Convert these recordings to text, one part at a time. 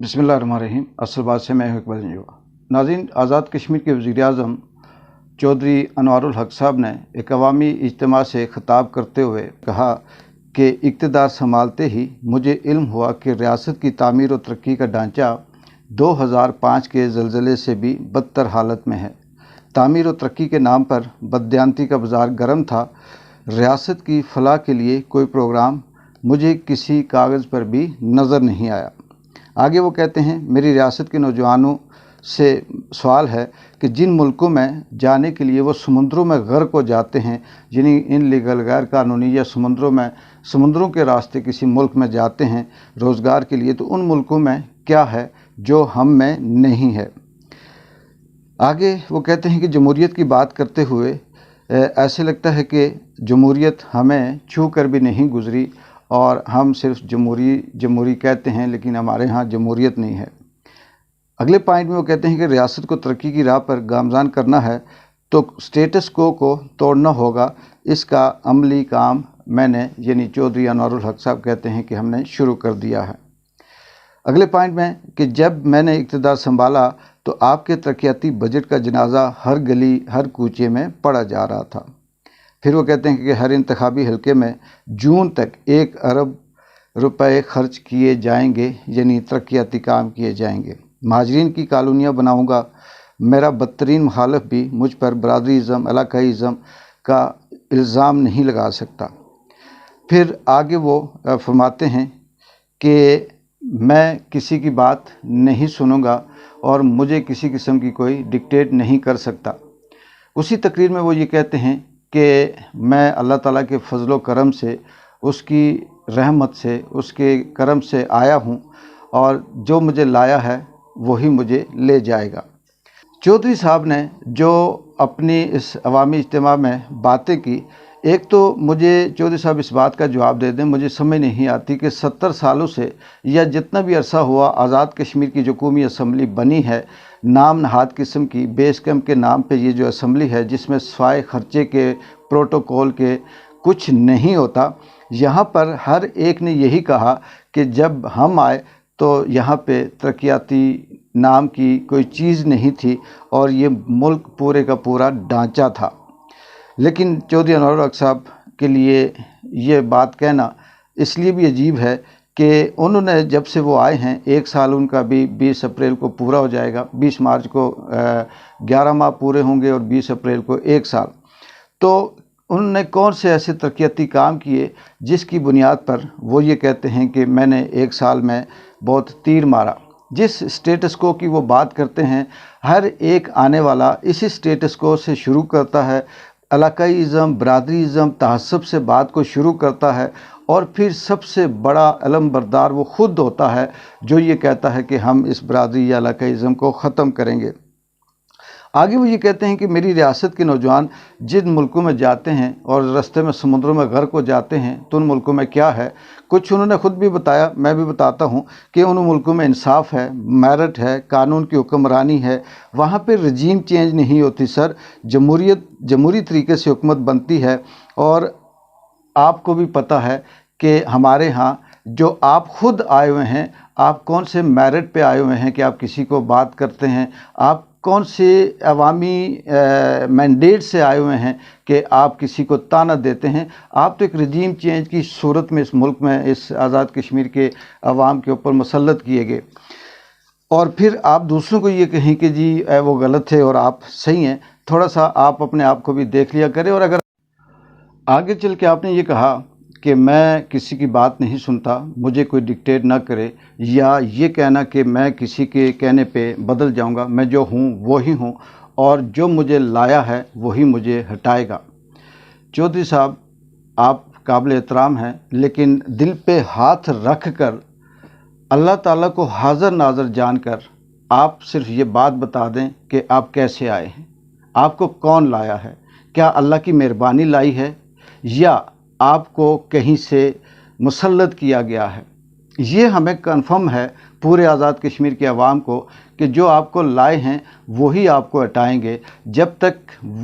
बिस्मिल्लाहिर्रहमानिर्रहीम। असल बात से मैं हूं इकबाल जंजुआ। नाज़रीन, आज़ाद कश्मीर के वज़ीर-ए-आज़म चौधरी अनवारुल हक साहब ने एक अवामी इज्तिमा से ख़िताब करते हुए कहा कि इक़्तिदार संभालते ही मुझे इल्म हुआ कि रियासत की तामीर और तरक्की का ढांचा 2005 के ज़लज़ले से भी बदतर हालत में है। तामीर और तरक्की के नाम पर बददियानती का बाज़ार गर्म था। रियासत की फ़लाह के लिए कोई प्रोग्राम मुझे किसी कागज़ पर भी नज़र नहीं आया। आगे वो कहते हैं, मेरी रियासत के नौजवानों से सवाल है कि जिन मुल्कों में जाने के लिए वो समुद्रों में गर्क हो जाते हैं, जिन्हें इन लीगल गैर कानूनी या समुद्रों के रास्ते किसी मुल्क में जाते हैं रोज़गार के लिए, तो उन मुल्कों में क्या है जो हम में नहीं है। आगे वो कहते हैं कि जमहूरियत की बात करते हुए ऐसे लगता है कि जमहूरियत हमें छू कर भी नहीं गुज़री और हम सिर्फ जमहूरी कहते हैं, लेकिन हमारे यहाँ जमहूरियत नहीं है। अगले पॉइंट में वो कहते हैं कि रियासत को तरक्की की राह पर गामज़ान करना है तो स्टेटस को तोड़ना होगा। इसका अमली काम मैंने यानी चौधरी अनवारुल हक साहब कहते हैं कि हमने शुरू कर दिया है। अगले पॉइंट में कि जब मैंने इक़्तिदार संभाला तो आपके तरक्याती बजट का जनाजा हर गली हर कूचे में पड़ा जा रहा था। फिर वो कहते हैं कि हर इंतखाबी हलके में जून तक 1 अरब रुपए खर्च किए जाएंगे, यानी तरक्याती काम किए जाएंगे। महाजरीन की कॉलोनियाँ बनाऊंगा। मेरा बदतरीन मुखालिफ भी मुझ पर बरादरीज़म इलाकाईज़म का इल्ज़ाम नहीं लगा सकता। फिर आगे वो फरमाते हैं कि मैं किसी की बात नहीं सुनूंगा और मुझे किसी किस्म की कोई डिक्टेट नहीं कर सकता। उसी तकरीर में वो ये कहते हैं कि मैं अल्लाह ताला के फजलो करम से, उसकी रहमत से, उसके करम से आया हूँ और जो मुझे लाया है वही मुझे ले जाएगा। चौधरी साहब ने जो अपनी इस अवामी इज्तिमा में बातें की, एक तो मुझे चौधरी साहब इस बात का जवाब दे दें, मुझे समझ नहीं आती कि 70 सालों से या जितना भी अरसा हुआ आज़ाद कश्मीर की जो कौमी असम्बली बनी है, नाम नहाद किस्म की बेस कैंप के नाम पे ये जो असम्बली है, जिसमें सवाए खर्चे के प्रोटोकॉल के कुछ नहीं होता। यहाँ पर हर एक ने यही कहा कि जब हम आए तो यहाँ पे तरक्याती नाम की कोई चीज़ नहीं थी और ये मुल्क पूरे का पूरा ढांचा था। लेकिन चौधरी अनवारुल हक साहब के लिए ये बात कहना इसलिए भी अजीब है कि उन्होंने जब से वो आए हैं 1 साल उनका भी 20 अप्रैल को पूरा हो जाएगा। 20 मार्च को 11 माह पूरे होंगे और 20 अप्रैल को 1 साल। तो उन्होंने कौन से ऐसे तरक्याती काम किए जिसकी बुनियाद पर वो ये कहते हैं कि मैंने 1 साल में बहुत तीर मारा। जिस स्टेटस को की वो बात करते हैं, हर एक आने वाला इसी स्टेटस को से शुरू करता है, इलाकाईज़म बरादरीज़म तहस्सुब से बात को शुरू करता है और फिर सबसे बड़ा अलमबरदार वो ख़ुद होता है जो ये कहता है कि हम इस बरादरी या इलाकाईज़म को ख़त्म करेंगे। आगे वो ये कहते हैं कि मेरी रियासत के नौजवान जिन मुल्कों में जाते हैं और रास्ते में समुद्रों में गर्क हो जाते हैं तो उन मुल्कों में क्या है। कुछ उन्होंने ख़ुद भी बताया, मैं भी बताता हूँ कि उन मुल्कों में इंसाफ है, मेरिट है, कानून की हुक्मरानी है, वहाँ पे रजीम चेंज नहीं होती सर, जमहूरी तरीके से हुकूमत बनती है। और आपको भी पता है कि हमारे यहाँ जो आप ख़ुद आए हुए हैं, आप कौन से मेरिट पे आए हुए हैं कि आप किसी को बात करते हैं, आप कौन से अवामी मैंडेट से आए हुए हैं कि आप किसी को ताना देते हैं। आप तो एक रजीम चेंज की सूरत में इस मुल्क में इस आज़ाद कश्मीर के अवाम के ऊपर मुसल्लत किए गए और फिर आप दूसरों को ये कहें कि जी वो गलत है और आप सही हैं। थोड़ा सा आप अपने आप को भी देख लिया करें। और अगर आगे चल के आपने ये कहा कि मैं किसी की बात नहीं सुनता, मुझे कोई डिक्टेट ना करे, या ये कहना कि मैं किसी के कहने पे बदल जाऊंगा, मैं जो हूँ वही हूँ और जो मुझे लाया है वही मुझे हटाएगा। चौधरी साहब, आप काबिल एहतराम हैं, लेकिन दिल पे हाथ रख कर अल्लाह ताला को हाज़र नाज़र जानकर आप सिर्फ ये बात बता दें कि आप कैसे आए हैं, आपको कौन लाया है, क्या अल्लाह की मेहरबानी लाई है या आपको कहीं से मुसल्लत किया गया है। ये हमें कन्फर्म है पूरे आज़ाद कश्मीर के अवाम को कि जो आपको लाए हैं वही आपको हटाएंगे। जब तक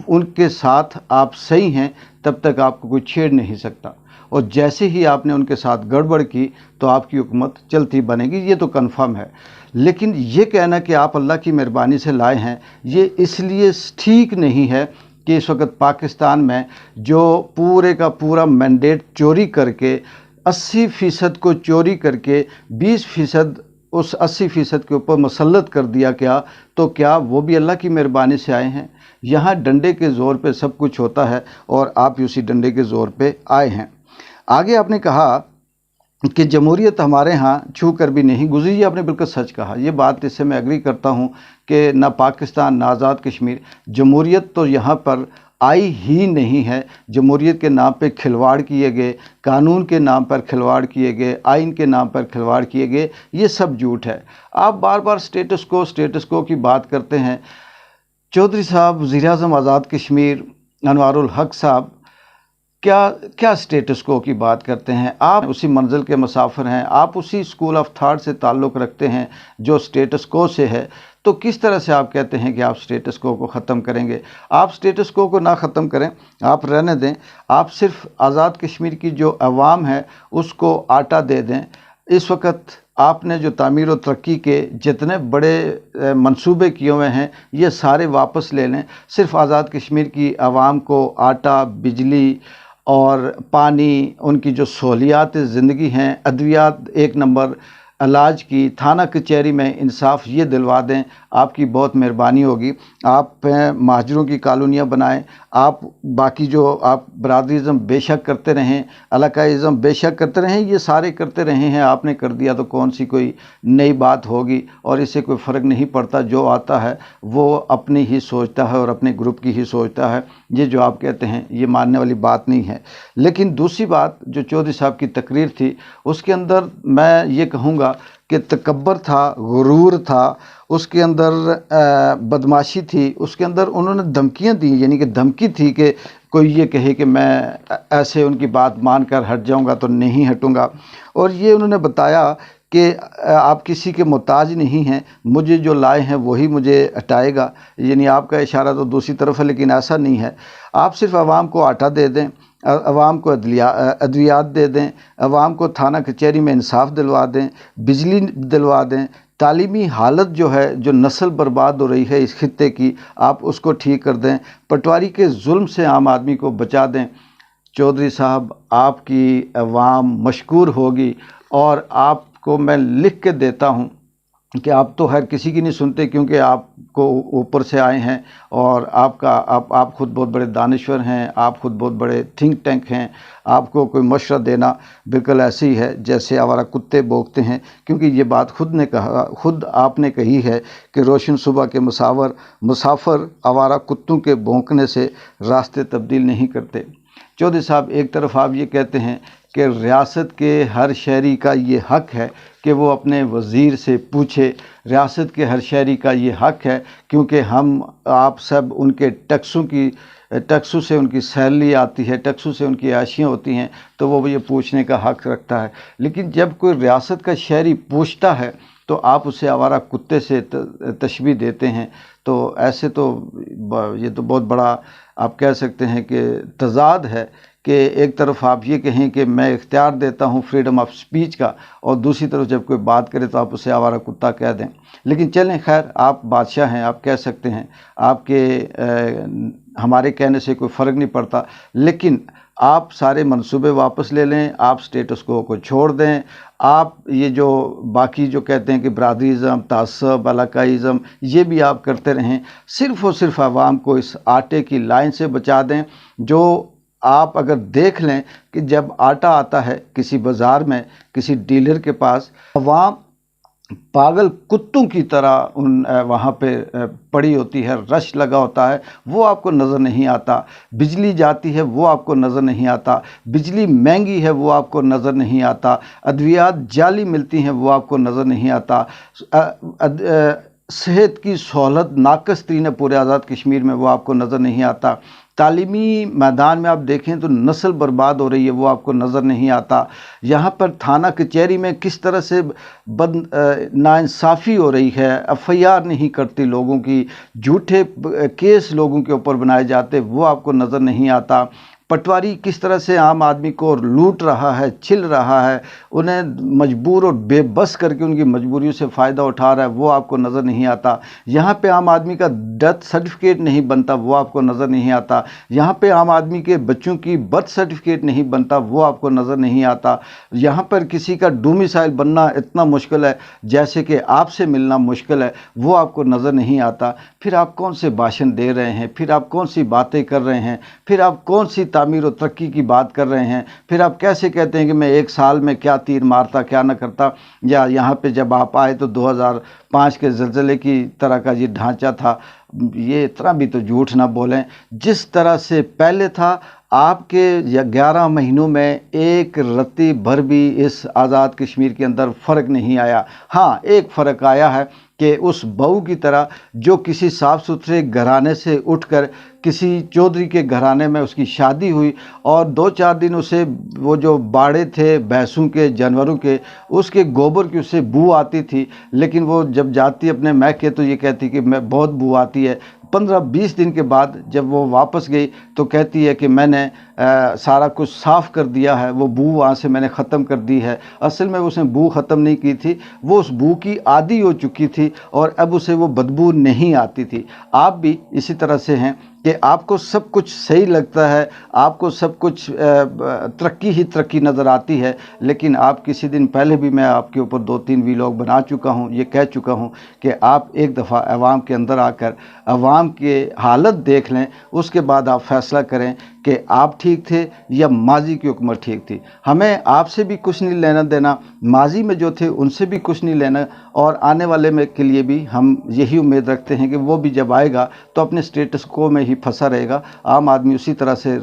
उनके साथ आप सही हैं तब तक आपको कोई छेड़ नहीं सकता। اور جیسے ہی آپ نے ان کے ساتھ گڑبڑ کی تو آپ کی حکومت چلتی بنے گی، یہ تو کنفرم ہے۔ لیکن یہ کہنا کہ آپ اللہ کی مہربانی سے لائے ہیں، یہ اس لیے ٹھیک نہیں ہے کہ اس وقت پاکستان میں جو پورے کا پورا مینڈیٹ چوری کر کے 80% کو چوری کر کے 20% اس 80% کے اوپر مسلط کر دیا گیا، تو کیا وہ بھی اللہ کی مہربانی سے آئے ہیں؟ یہاں ڈنڈے کے زور پہ سب کچھ ہوتا ہے اور آپ اسی ڈنڈے کے زور پہ آئے ہیں۔ آگے آپ نے کہا کہ جمہوریت ہمارے ہاں چھو کر بھی نہیں گزری، یہ آپ نے بالکل سچ کہا، یہ بات اس سے میں ایگری کرتا ہوں کہ نہ پاکستان نہ آزاد کشمیر، جمہوریت تو یہاں پر آئی ہی نہیں ہے۔ جمہوریت کے نام پہ کھلواڑ کیے گئے، قانون کے نام پر کھلواڑ کیے گئے، آئین کے نام پر کھلواڑ کیے گئے، یہ سب جھوٹ ہے۔ آپ بار بار سٹیٹس کو کی بات کرتے ہیں۔ چودھری صاحب وزیر اعظم آزاد کشمیر انوار الحق صاحب کیا سٹیٹس کو کی بات کرتے ہیں؟ آپ اسی منزل کے مسافر ہیں، آپ اسی اسکول آف تھاٹ سے تعلق رکھتے ہیں جو سٹیٹس کو سے ہے، تو کس طرح سے آپ کہتے ہیں کہ آپ سٹیٹس کو ختم کریں گے؟ آپ سٹیٹس کو نہ ختم کریں، آپ رہنے دیں، آپ صرف آزاد کشمیر کی جو عوام ہے اس کو آٹا دے دیں۔ اس وقت آپ نے جو تعمیر و ترقی کے جتنے بڑے منصوبے کیے ہوئے ہیں یہ سارے واپس لے لیں، صرف آزاد کشمیر کی عوام کو آٹا، بجلی اور پانی، ان کی جو سہولیات زندگی ہیں، ادویات 1 نمبر، علاج کی، تھانہ کچہری میں انصاف، یہ دلوا دیں، آپ کی بہت مہربانی ہوگی۔ آپ مہاجروں کی کالونیاں بنائیں، آپ باقی جو آپ برادریزم بے شک کرتے رہیں، علاقائزم بے شک کرتے رہیں، یہ سارے کرتے رہے ہیں، آپ نے کر دیا تو کون سی کوئی نئی بات ہوگی؟ اور اس سے کوئی فرق نہیں پڑتا، جو آتا ہے وہ اپنی ہی سوچتا ہے اور اپنے گروپ کی ہی سوچتا ہے، یہ جو آپ کہتے ہیں یہ ماننے والی بات نہیں ہے۔ لیکن دوسری بات جو چودھری صاحب کی تقریر تھی اس کے اندر میں یہ کہوں گا کہ تکبر تھا، غرور تھا، اس کے اندر بدماشی تھی، اس کے اندر انہوں نے دھمکیاں دیں، یعنی کہ دھمکی تھی کہ کوئی یہ کہے کہ میں ایسے ان کی بات مان کر ہٹ جاؤں گا تو نہیں ہٹوں گا، اور یہ انہوں نے بتایا کہ آپ کسی کے محتاج نہیں ہیں، مجھے جو لائے ہیں وہی مجھے ہٹائے گا، یعنی آپ کا اشارہ تو دوسری طرف ہے، لیکن ایسا نہیں ہے۔ آپ صرف عوام کو آٹا دے دیں، عوام کو ادویات دے دیں، عوام کو تھانہ کچہری میں انصاف دلوا دیں، بجلی دلوا دیں، تعلیمی حالت جو ہے، جو نسل برباد ہو رہی ہے اس خطے کی، آپ اس کو ٹھیک کر دیں، پٹواری کے ظلم سے عام آدمی کو بچا دیں۔ چودھری صاحب آپ کی عوام مشکور ہوگی، اور آپ کو میں لکھ کے دیتا ہوں کہ آپ تو ہر کسی کی نہیں سنتے، کیونکہ آپ کو اوپر سے آئے ہیں، اور آپ خود بہت بڑے دانشور ہیں، آپ خود بہت بڑے تھنک ٹینک ہیں، آپ کو کوئی مشورہ دینا بالکل ایسے ہی ہے جیسے آوارہ کتے بھونکتے ہیں، کیونکہ یہ بات خود آپ نے کہی ہے کہ روشن صبح کے مسافر آوارہ کتوں کے بھونکنے سے راستے تبدیل نہیں کرتے۔ چودھری صاحب ایک طرف آپ یہ کہتے ہیں کہ ریاست کے ہر شہری کا یہ حق ہے کہ وہ اپنے وزیر سے پوچھے، ریاست کے ہر شہری کا یہ حق ہے کیونکہ آپ سب ان کے ٹیکسوں سے ان کی سیلری آتی ہے، ٹیکسوں سے ان کی عیاشیاں ہوتی ہیں، تو وہ یہ پوچھنے کا حق رکھتا ہے۔ لیکن جب کوئی ریاست کا شہری پوچھتا ہے تو آپ اسے آوارہ کتے سے تشبیہ دیتے ہیں، تو ایسے تو یہ تو بہت بڑا آپ کہہ سکتے ہیں کہ تضاد ہے کہ ایک طرف آپ یہ کہیں کہ میں اختیار دیتا ہوں فریڈم آف سپیچ کا، اور دوسری طرف جب کوئی بات کرے تو آپ اسے آوارہ کتا کہہ دیں۔ لیکن چلیں خیر، آپ بادشاہ ہیں، آپ کہہ سکتے ہیں، آپ کے ہمارے کہنے سے کوئی فرق نہیں پڑتا، لیکن آپ سارے منصوبے واپس لے لیں، آپ سٹیٹس کو چھوڑ دیں، آپ یہ جو باقی جو کہتے ہیں کہ برادریزم، تعصب، علاقائزم، یہ بھی آپ کرتے رہیں، صرف اور صرف عوام کو اس آٹے کی لائن سے بچا دیں۔ جو آپ اگر دیکھ لیں کہ جب آٹا آتا ہے کسی بازار میں، کسی ڈیلر کے پاس، عوام پاگل کتوں کی طرح وہاں پہ پڑی ہوتی ہے، رش لگا ہوتا ہے، وہ آپ کو نظر نہیں آتا۔ بجلی جاتی ہے وہ آپ کو نظر نہیں آتا، بجلی مہنگی ہے وہ آپ کو نظر نہیں آتا، ادویات جعلی ملتی ہیں وہ آپ کو نظر نہیں آتا، صحت کی سہولت ناقص ترین ہے پورے آزاد کشمیر میں، وہ آپ کو نظر نہیں آتا، تعلیمی میدان میں آپ دیکھیں تو نسل برباد ہو رہی ہے وہ آپ کو نظر نہیں آتا، یہاں پر تھانہ کچہری میں کس طرح سے ناانصافی ہو رہی ہے، FIR نہیں کرتی لوگوں کی، جھوٹے کیس لوگوں کے اوپر بنائے جاتے وہ آپ کو نظر نہیں آتا، पटवारी किस तरह से आम आदमी को लूट रहा है, छिल रहा है, उन्हें मजबूर और बेबस करके उनकी मजबूरियों से फ़ायदा उठा रहा है, वो आपको नज़र नहीं आता। यहाँ पे आम आदमी का डेथ सर्टिफिकेट नहीं बनता, वो आपको नज़र नहीं आता। यहाँ पे आम आदमी के बच्चों की बर्थ सर्टिफिकेट नहीं बनता, वो आपको नज़र नहीं आता। यहाँ पर किसी का डोमिसाइल बनना इतना मुश्किल है जैसे कि आपसे मिलना मुश्किल है, वो आपको नज़र नहीं आता। फिर आप कौन से भाषण दे रहे हैं, फिर आप कौन सी बातें कर रहे हैं, फिर आप कौन सी तामीर और तरक्की की बात कर रहे हैं, फिर आप कैसे कहते हैं कि मैं एक साल में क्या तीर मारता क्या न करता। या यहाँ पे जब आप आए तो 2005 के ज़लज़ले की तरह का ये ढांचा था, ये इतना भी तो झूठ ना बोलें। जिस तरह से पहले था, आपके 11 महीनों में एक रत्ती भर भी इस आज़ाद कश्मीर के अंदर फ़र्क नहीं आया। हाँ, एक फ़र्क आया है कि उस बहू की तरह जो किसी साफ़ सुथरे घराने से उठकर किसी चौधरी के घराने में उसकी शादी हुई और 2-4 दिन उसे वो जो बाड़े थे भैंसों के, जानवरों के, उसके गोबर की उसे बू आती थी, लेकिन वो जब जाती अपने मैके तो ये कहती कि मैं बहुत बू आती है। 15-20 दिन के बाद जब वो वापस गई तो कहती है कि मैंने सारा कुछ साफ़ कर दिया है, वो बू वहाँ से मैंने ख़त्म कर दी है। असल में उसने बू ख़त्म नहीं की थी, वो उस बू की आदी हो चुकी थी और अब उसे वो बदबू नहीं आती थी। आप भी इसी तरह से हैं कि आपको सब कुछ सही लगता है, आपको सब कुछ तरक्की ही तरक्की नज़र आती है, लेकिन आप किसी दिन पहले भी मैं आपके ऊपर 2-3 वीलॉग बना चुका हूँ, ये कह चुका हूँ कि आप एक दफ़ा अवाम के अंदर आकर अवाम के हालत देख लें, उसके बाद आप फ़ैसला करें कि आप ठीक थे या माजी की हुकूमत ठीक थी। हमें आपसे भी कुछ नहीं लेना देना, माजी में जो थे उनसे भी कुछ नहीं लेना, और आने वाले में के लिए भी हम यही उम्मीद रखते हैं कि वो भी जब आएगा तो अपने स्टेटस को में ही फंसा रहेगा। आम आदमी उसी तरह से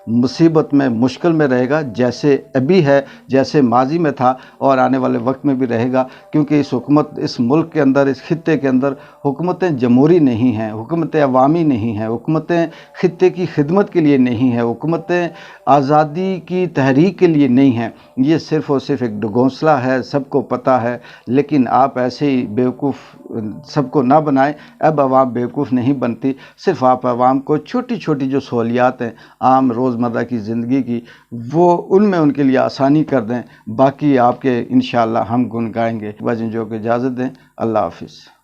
मुसीबत में, मुश्किल में रहेगा जैसे अभी है, जैसे माजी में था और आने वाले वक्त में भी रहेगा, क्योंकि इस हुकूमत, इस मुल्क के अंदर, इस खित्ते के अंदर हुकूमतें जमहूरी नहीं हैं, हुकूमतें अवामी नहीं हैं, हुकूमतें खित्ते की खिदमत के लिए नहीं हैं, हुकूमतें आज़ादी की तहरीक के लिए नहीं हैं। ये सिर्फ़ और सिर्फ एक घोंसला है, सबको पता है, लेकिन आप ऐसे ही बेवकूफ़ सबको ना बनाएं। अब आवाम बेवकूफ़ नहीं बनती, सिर्फ आप आवाम को छोटी छोटी जो सहूलियात हैं आम रोज़मर्रा की ज़िंदगी की, वो उनमें उनके लिए आसानी कर दें। बाकी आपके इंशाअल्लाह हम गुन गाएंगे। वजन जो को इजाज़त दें। अल्लाह हाफ़िज़।